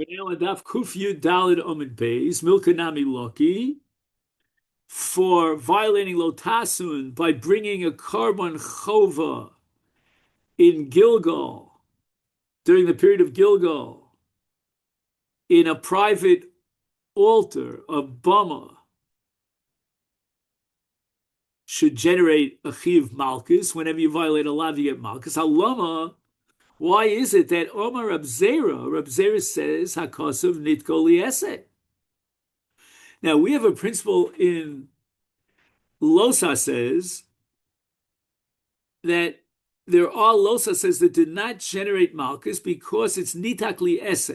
Daf Kuf Yud Dalid Omid Beis Milkanami Loki for violating Lotasun by bringing a carbon chova in Gilgal during the period of Gilgal in a private altar, a bama, should generate a chiv malchus. Whenever you violate a lav, you get malchus. Halama, why is it that Omar Rab Zera says Hakosov Nitko Liese? Now we have a principle in Losa says that there are Losa says that did not generate malchus because it's nitakli esse.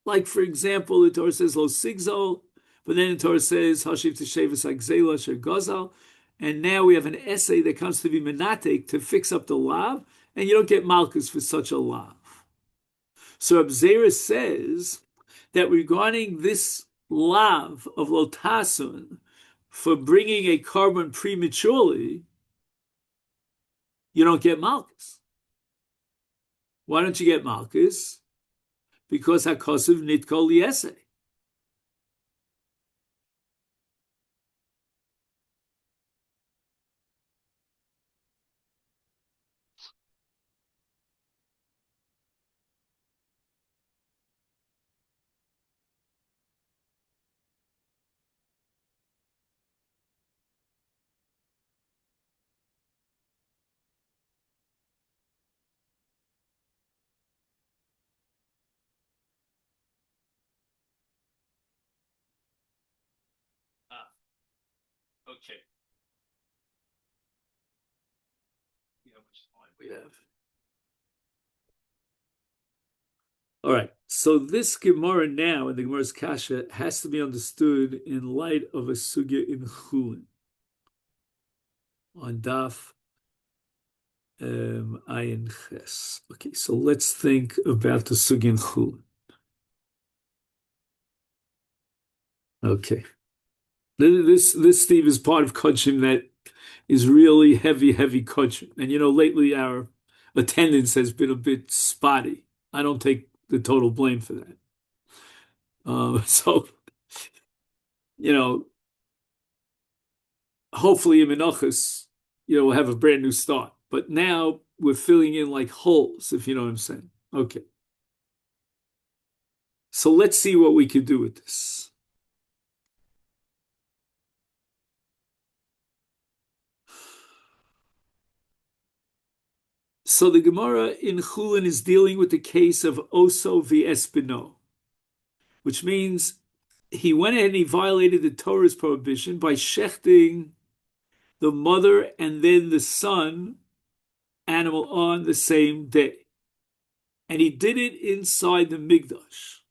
Like for example, the Torah says lo sigzol, but then the Torah says hashiv teshavas agzela sher gozal, and now we have an essay that comes to be menatek to fix up the lav, and you don't get malchus for such a lav. So Abzera says that regarding this lav of lotasun for bringing a carbon prematurely, you don't get malchus. Why don't you get malchus? Because hakosiv nitkol liese. Ah, okay. See how much time we have. All right. So this Gemara now in the Gemara's Kasha has to be understood in light of a sugya in Chulin on Daf Ayin Ches. Okay, so let's think about the sugya in Chulin. Okay. This Steve is part of Kodshim that is really heavy Kodshim. And lately our attendance has been a bit spotty. I don't take the total blame for that. So, you know, hopefully in Menachos, we'll have a brand new start. But now we're filling in like holes, if you know what I'm saying. Okay. So let's see what we could do with this. So the Gemara in Chulin is dealing with the case of Oso v'Espino, which means he went ahead and he violated the Torah's prohibition by shechting the mother and then the son animal on the same day. And he did it inside the Migdash.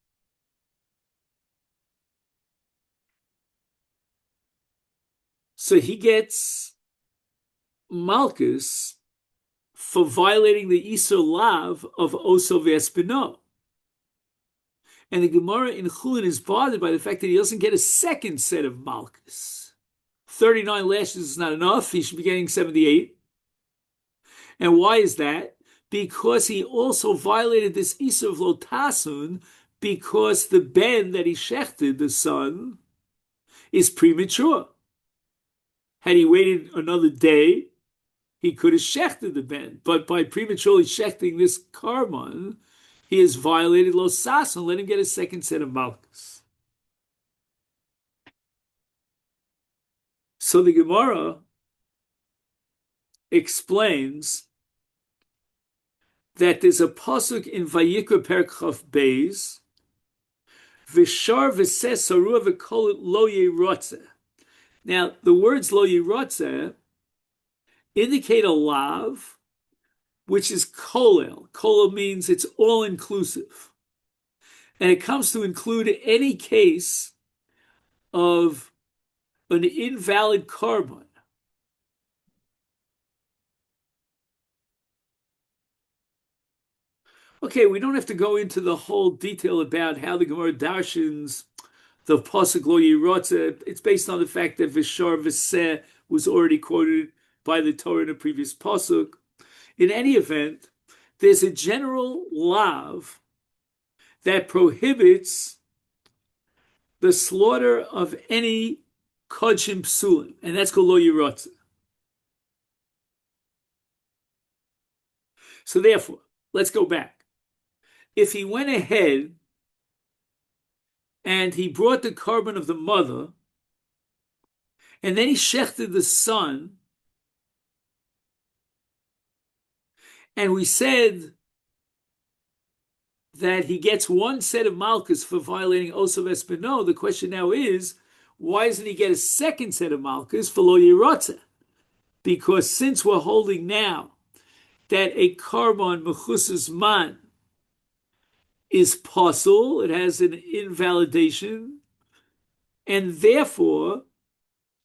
So he gets Malchus for violating the Isur Lav of Oso v'Espino. And the Gemara in Chulin is bothered by the fact that he doesn't get a second set of Malchus. 39 lashes is not enough. He should be getting 78. And why is that? Because he also violated this Isur of Lotasun because the ben that he shechted, the son, is premature. Had he waited another day, he could have shechted the ben. But by prematurely shechting this carbon, he has violated Losas and let him get a second set of Malchus. So the Gemara explains that there's a pasuk in Vayikra Perek Chaf Beis, V'shar v'seh sarua v'kol lo yirotze. Now, the words lo yirotze indicate a lav, which is kolel. Kolel means it's all-inclusive. And it comes to include any case of an invalid carbon. Okay, we don't have to go into the whole detail about how the Gemara darshans the pasuk lo yirotze. It's based on the fact that v'shar v'seh was already quoted by the Torah in a previous pasuk. In any event, there's a general lav that prohibits the slaughter of any kodshim psulim, and that's called lo yirotze. So therefore, let's go back. If he went ahead and he brought the carbon of the mother, and then he shechted the son, and we said that he gets one set of malchus for violating Osav Espino, the question now is, why doesn't he get a second set of malchus for lo yirotze? Because since we're holding now that a carbon mechusas man is possible, it has an invalidation, and therefore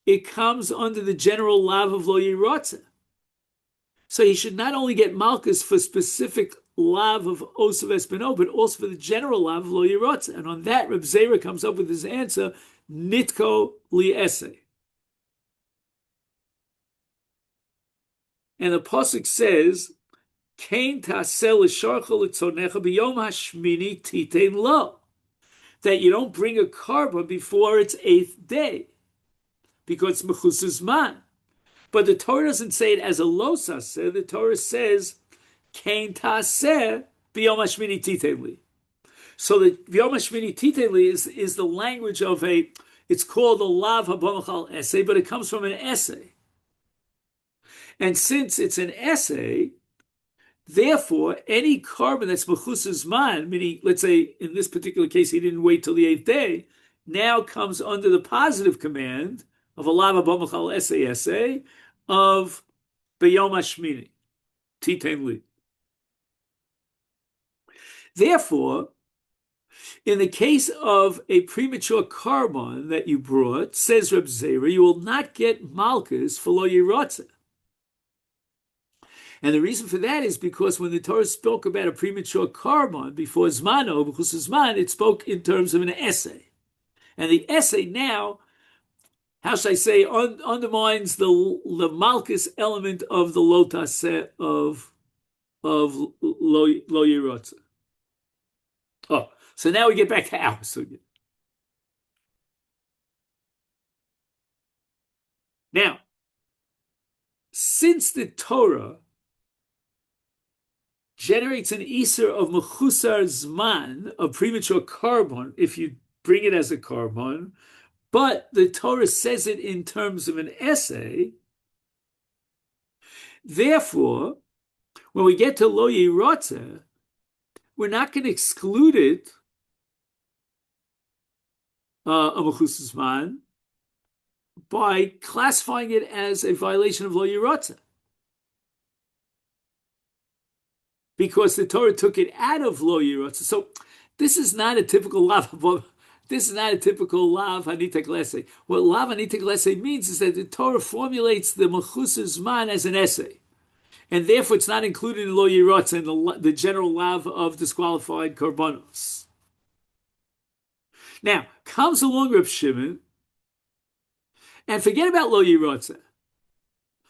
it comes under the general lav of lo yirotze. So he should not only get malchus for specific lav of osav espino, but also for the general lav of lo yirotze. And on that, Reb Zera comes up with his answer, nitko li ese. And the pasuk says, "Kain tasel l'sharcha l'tzonecha b'yom hashmini titein lo," that you don't bring a carbon before its 8th day, because it's mechusas man. But the Torah doesn't say it as a lo saseh. The Torah says, "Kain taseh b'yom hashmini titein li." So the b'yom hashmini titein li is the language of a. It's called a lav habamachal essay, but it comes from an essay. And since it's an essay, therefore, any carbon that's mechusas man, meaning, let's say, in this particular case, he didn't wait till the 8th day, now comes under the positive command of a lava b'machal essay of b'yom hashmini, titein li. Therefore, in the case of a premature carbon that you brought, says Reb Zera, you will not get malchus for lo yirotze. And the reason for that is because when the Torah spoke about a premature carbon before Zmano, because Zman, it spoke in terms of an essay. And the essay now, how should I say, undermines the malchus element of the lo taseh of lo yirotze. Oh, so now we get back to our sugya. Now, since the Torah generates an iser of mechusar zman, a premature carbon, if you bring it as a carbon, but the Torah says it in terms of an essay, therefore, when we get to lo yirotze, we're not going to exclude it, a mechusar zman, by classifying it as a violation of lo yirotze. Because the Torah took it out of lo yirotze. So this is not a typical lav. This is not a typical lav hanita glese. What lav hanita glese means is that the Torah formulates the mechusar zman as an essay, and therefore it's not included in lo yirotze and the general lav of disqualified korbanos. Now comes along Reb Shimon, and forget about lo yirotze.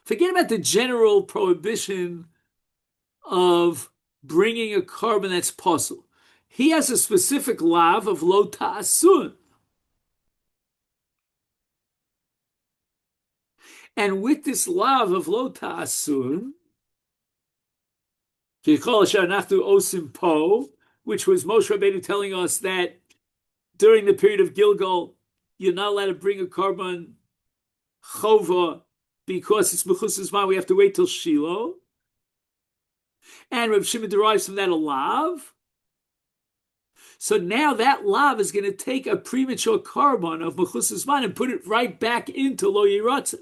Forget about the general prohibition of bringing a carbon that's possible. He has a specific lav of lo ta'asun. And with this lav of lo ta'asun, which was Moshe Rabbeinu telling us that during the period of Gilgal, you're not allowed to bring a carbon chova because it's mechusas man, we have to wait till Shiloh. And Reb Shimon derives from that a lav. So now that lav is going to take a premature carbon of mechusas man and put it right back into lo yirotze.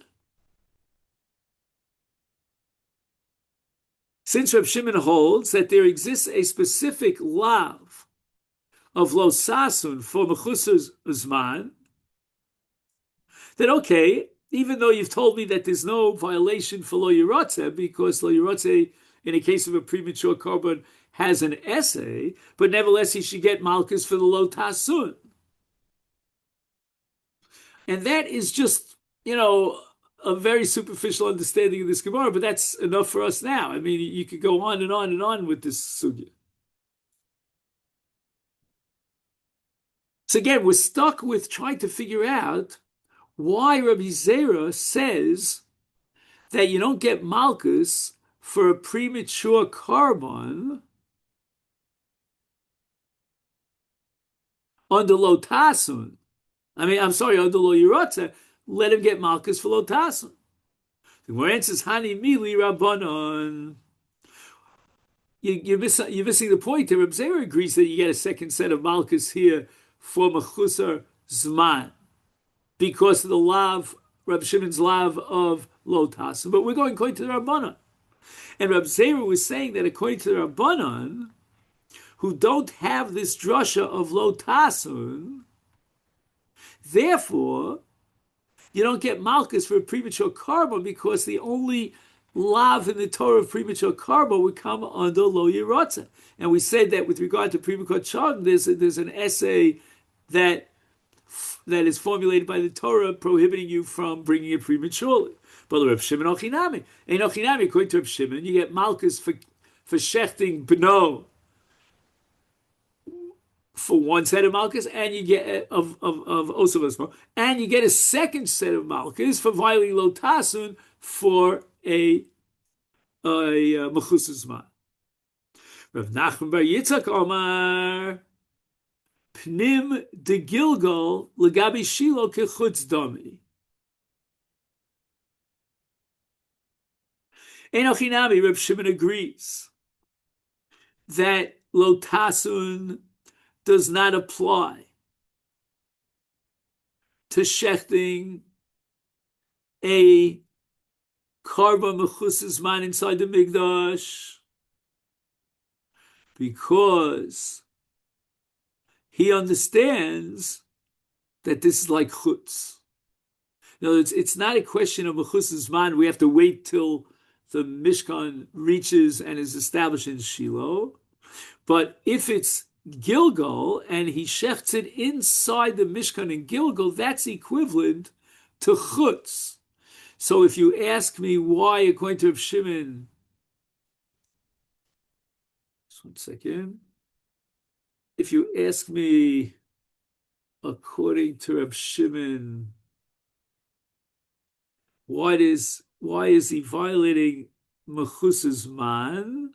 Since Reb Shimon holds that there exists a specific lav of lo sasun for mechusas zman, then okay, even though you've told me that there's no violation for lo yirotze, because lo yirotze in a case of a premature carbon has an essay, but nevertheless he should get malchus for the lo tasun. And that is just, a very superficial understanding of this Gemara, but that's enough for us now. I mean, you could go on and on and on with this sugya. So again, we're stuck with trying to figure out why Rabbi Zera says that you don't get malchus for a premature carbon under lotasun. I'm sorry, under lo yirotze, let him get malchus for lotasun. The more answers hani mili rabbanon. You're missing the point here. Reb Zera agrees that you get a second set of malchus here for mechusar zman because of the lav, Reb Shimon's lav of lotasun. But we're going according to the Rabbanon. And Reb Zera was saying that according to the Rabbanon, who don't have this drasha of lotasun, therefore, you don't get malchus for a premature carbon because the only lav in the Torah of premature carbon would come under lo yirotze. And we said that with regard to premature children, there's an essay that is formulated by the Torah prohibiting you from bringing it prematurely. But the Reb Shimon Ochinami, according to Reb Shimon, you get malchus for shechting bno for one set of malchus, and you get of osavasmo, and you get a second set of malchus for violating lotasun for a mechusas zman. Rav Nachman bar Yitzchak Omar pnim de Gilgal legabi Shilo kechutz dami. Enochinami, Reb Shimon agrees that lotasun does not apply to shechting a karba mechusas man inside the mikdash because he understands that this is like chutz. In other words, it's not a question of mechusas man. We have to wait till the Mishkan reaches and is established in Shiloh. But if it's Gilgal and he shechts it inside the Mishkan in Gilgal, that's equivalent to chutz. So if you ask me why, according to Rav Shimon, just 1 second. If you ask me, according to Rav Shimon, why is he violating mechusas man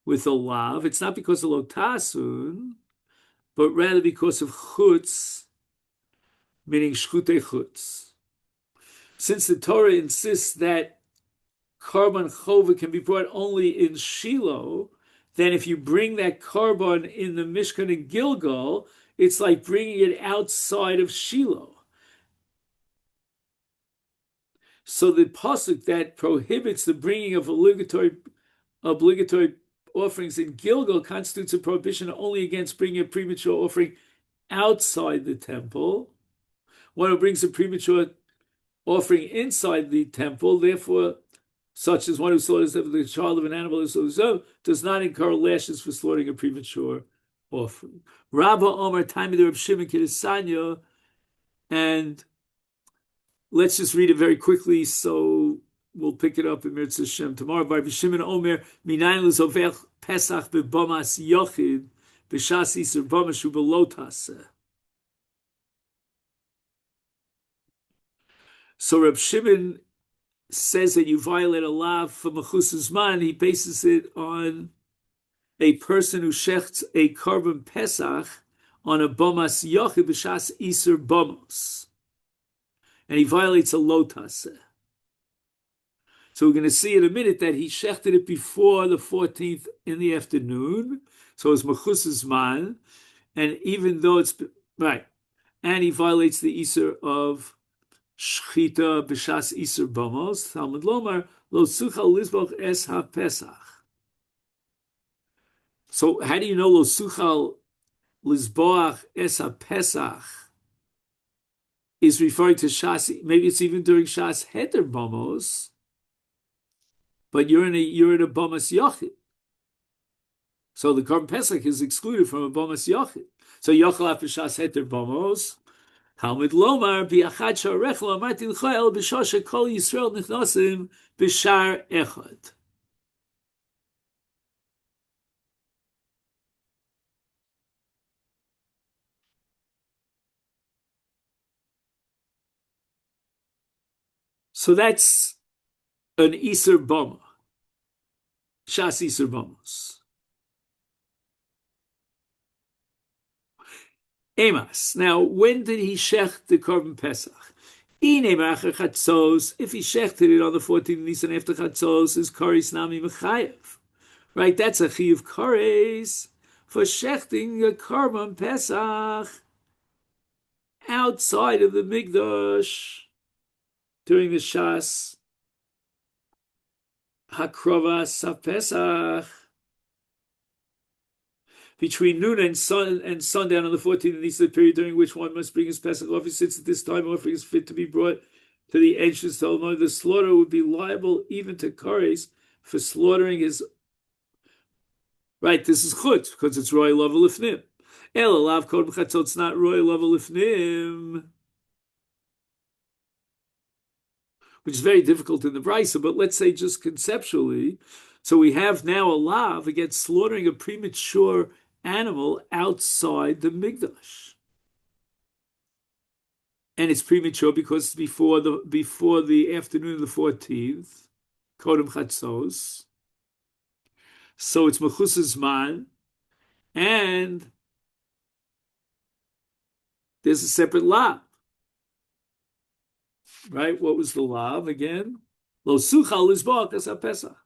with a lav? It's not because of lotasun, but rather because of chutz, meaning shchutei chutz. Since the Torah insists that karban chova can be brought only in Shiloh, then if you bring that karban in the Mishkan in Gilgal, it's like bringing it outside of Shiloh. So the pasuk that prohibits the bringing of obligatory offerings in Gilgal constitutes a prohibition only against bringing a premature offering outside the temple. One who brings a premature offering inside the temple, therefore, such as one who slaughters the child of an animal, does not incur lashes for slaughtering a premature offering. Rabba Omer, time of the Reb Shimon Kidesanya, and let's just read it very quickly, so we'll pick it up in Mirz Hashem tomorrow. Rabbi Shimon Omer, Minayin l'zovech Pesach bebamas yochid b'shas iser bamas hu belotaseh. So Reb Shimon says that you violate a lav for mechusas man. He bases it on a person who shechts a karban pesach on a bamas yochid b'shas iser bamos, and he violates a lotaseh. So we're going to see in a minute that he shechted it before the 14th in the afternoon, so it's mechusas man, and even though it's right, and he violates the iser of shchita b'shas iser bamos. Talmud lomar lo suchal lizboch es ha-pesach. So how do you know lo suchal lizboach es ha-pesach is referring to shas? Maybe it's even during shas heter bamos, but you're in a bamas yachid. So the korban pesach is excluded from a bamas yachid. So yochel af b'shas heter bamos. Talmud lomar biachad sha'arech lo amarti l'choel b'shosha kol Yisrael nichnasim b'shar echad. So that's an Iser Bama, Shas Iser Bamos. Emas. Now, when did he shech the Korban Pesach? If he shechted it on the 14th Nisan after Chatzos, is Karis Nami Mechayev. Right, that's a Chiyuv Kares for shechting a Korban Pesach outside of the Mikdash during the Shas Hakrovas of Pesach. Between noon and sundown on the 14th of Nisan, the period during which one must bring his Pesach offering, since at this time offering is fit to be brought to the entrance to Elmon, the slaughter would be liable even to Kares for slaughtering his. Right, this is chutz because it's royal level ifnim. El alav kodem chatzot, it's not royal level ifnim, which is very difficult in the brisa. But let's say just conceptually, so we have now a lav against slaughtering a premature animal outside the Mikdash. And it's premature because it's before the afternoon of the 14th, Kodem Chatzos. So it's Mechusas Man, and there's a separate lav. Right? What was the lav again? Lo suchal lizbach as Pesach.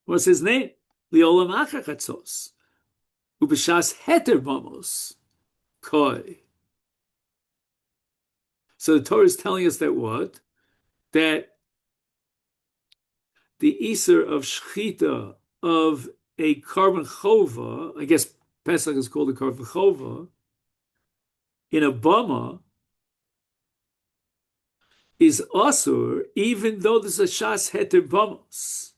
What's his name? Liolam acher chatzos. Ubeshas heter bamos. Koi. So the Torah is telling us that what? That the Iser of Shechita of a Korban Chova, I guess Pesach is called a Korban Chova, in a Bama is Asur, even though there's a Shas Heter Bamos.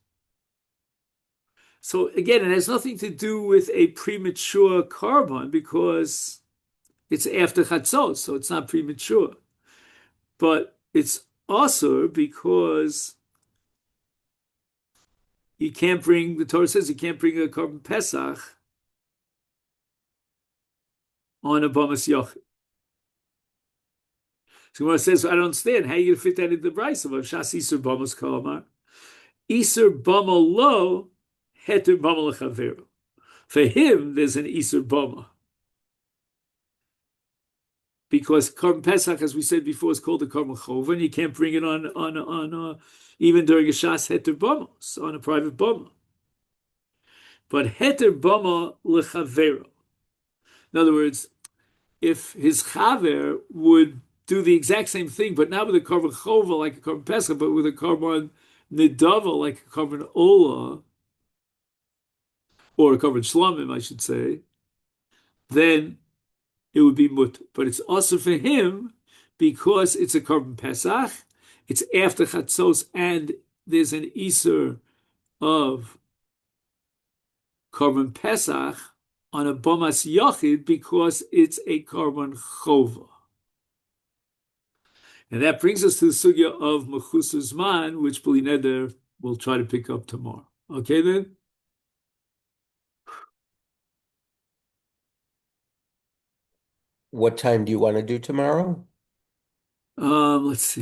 So again, it has nothing to do with a premature Korban because it's after Chatzos, so it's not premature. But it's Asur because you can't bring, the Torah says you can't bring a Korban Pesach on a Bamas Yochid. So Gemara says, I don't understand. How are you going to fit that into the Brisa of Shas Iser Bamas Kalamar? Iser Bama Lo, Heter Bama Lechaveru. For him, there's an Iser Bama. Because Korban Pesach, as we said before, is called a Korban Chova, and you can't bring it on even during a Shas Heter Bamos, on a private Bama. But Heter Bama Lechaveru. In other words, if his Chaver would do the exact same thing, but not with a Korban Chova like a Korban Pesach, but with a Korban Nidava like a Korban Ola, or a Korban Shlamim, I should say, then it would be mut. But it's also for him because it's a Korban Pesach, it's after Chatzos, and there's an Iser of Korban Pesach on a Bomas Yochid because it's a Korban Chova. And that brings us to the sugya of Mechusas Man, which Bli Neder will try to pick up tomorrow. Okay then? What time do you want to do tomorrow? Let's see.